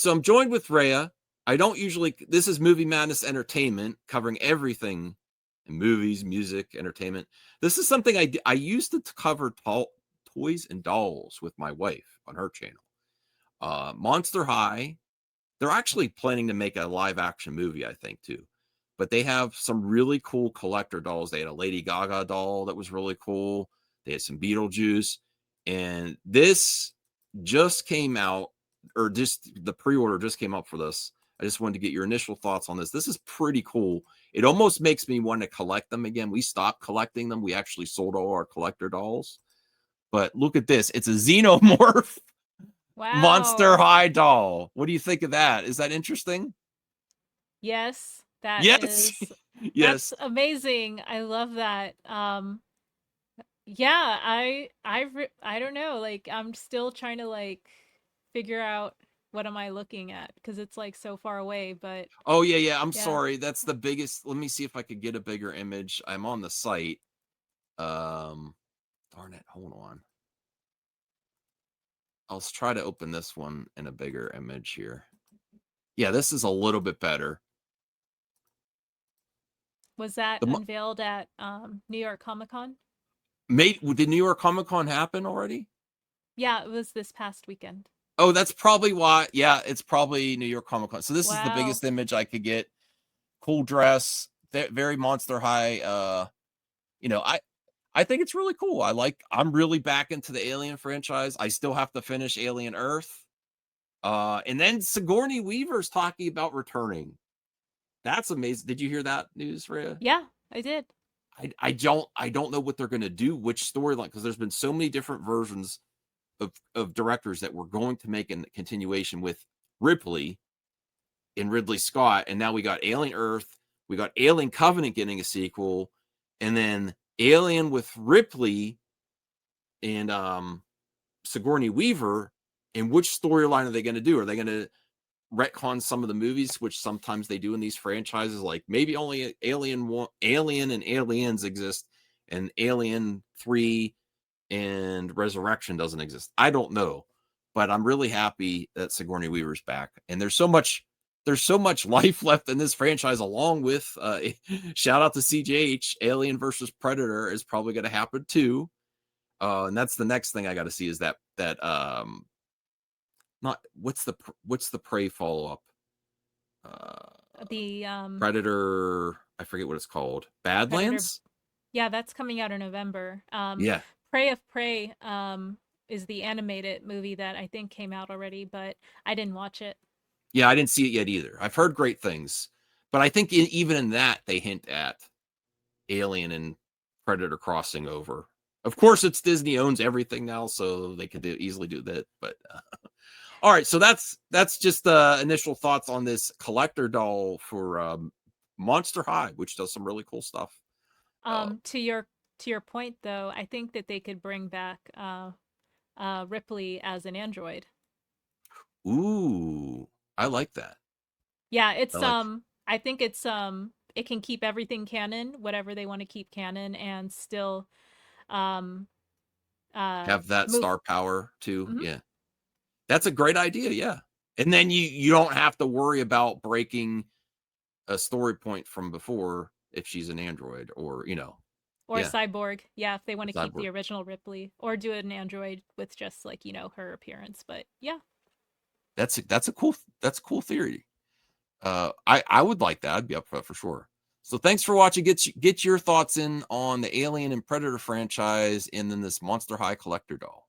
So I'm joined with Rhea. I don't usually, this is Movie Madness Entertainment, covering everything in movies, music, entertainment. This is something I used to cover toys and dolls with my wife on her channel. Monster High, they're actually planning to make a live action movie, I think, too. But they have some really cool collector dolls. They had a Lady Gaga doll that was really cool. They had some Beetlejuice. And this just came out, or just the pre-order just came up for this. I just wanted to get your initial thoughts on this. This is pretty cool. It almost makes me want to collect them again. We stopped collecting them. We actually sold all our collector dolls. But look at this. It's a Xenomorph Monster Wow. High doll. What do you think of that? Is that interesting? Yes, that Yes. is Yes. that's amazing. I love that. Yeah, I don't know, like I'm still trying to like figure out what am I looking at because it's like so far away, but Oh, yeah, yeah. I'm yeah. sorry. That's the biggest. Let me see if I could get a bigger image. I'm on the site. Um, darn it. Hold on. I'll try to open this one in a bigger image here. Yeah, this is a little bit better. Was that The unveiled at New York Comic Con? did New York Comic Con happen already? Yeah, it was this past weekend. Oh, that's probably why. Yeah, it's probably New York Comic Con. So this is the Wow. biggest image I could get. Cool dress, very Monster High. You know, I think it's really cool. I'm really back into the Alien franchise. I still have to finish Alien Earth. And then Sigourney Weaver's talking about returning. That's amazing. Did you hear that news, Rhea? Yeah, I did. I don't know what they're gonna do, which storyline, because there's been so many different versions of directors that were going to make a continuation with Ripley and Ridley Scott, and now we got Alien Earth, we got Alien Covenant getting a sequel, and then Alien with Ripley and Sigourney Weaver. And which storyline are they going to do? Are they going to retcon some of the movies, which sometimes they do in these franchises? Like maybe only Alien and Aliens exist, and Alien 3 and Resurrection doesn't exist. I don't know, but I'm really happy that Sigourney Weaver's back, and there's so much life left in this franchise. Along with shout out to CJH, Alien versus Predator is probably going to happen too. And that's the next thing I got to see is that not what's the Prey follow up? The Predator. I forget what it's called. Predator. Badlands. Yeah, that's coming out in November. Yeah, Prey of Prey is the animated movie that I think came out already, but I didn't watch it. yeah. I didn't see it yet either. I've heard great things, but I think even in that they hint at Alien and Predator crossing over. Of course, it's Disney owns everything now, so they could easily do that. But all right, so that's just initial thoughts on this collector doll for Monster High, which does some really cool stuff. To your point though, I think that they could bring back Ripley as an android. Ooh, I like that. Yeah, I it's like I think it's it can keep everything canon, whatever they want to keep canon, and still um have that move. star power too. Mhm. Yeah, that's a great idea. Yeah, and then you don't have to worry about breaking a story point from before if she's an android, or Or yeah, cyborg. Yeah, if they want to keep cyborg. the original Ripley or do an android with just like, her appearance, but yeah. That's a cool theory. I would like that. I'd be up for that for sure. So thanks for watching. Get your thoughts in on the Alien and Predator franchise, and then this Monster High collector doll.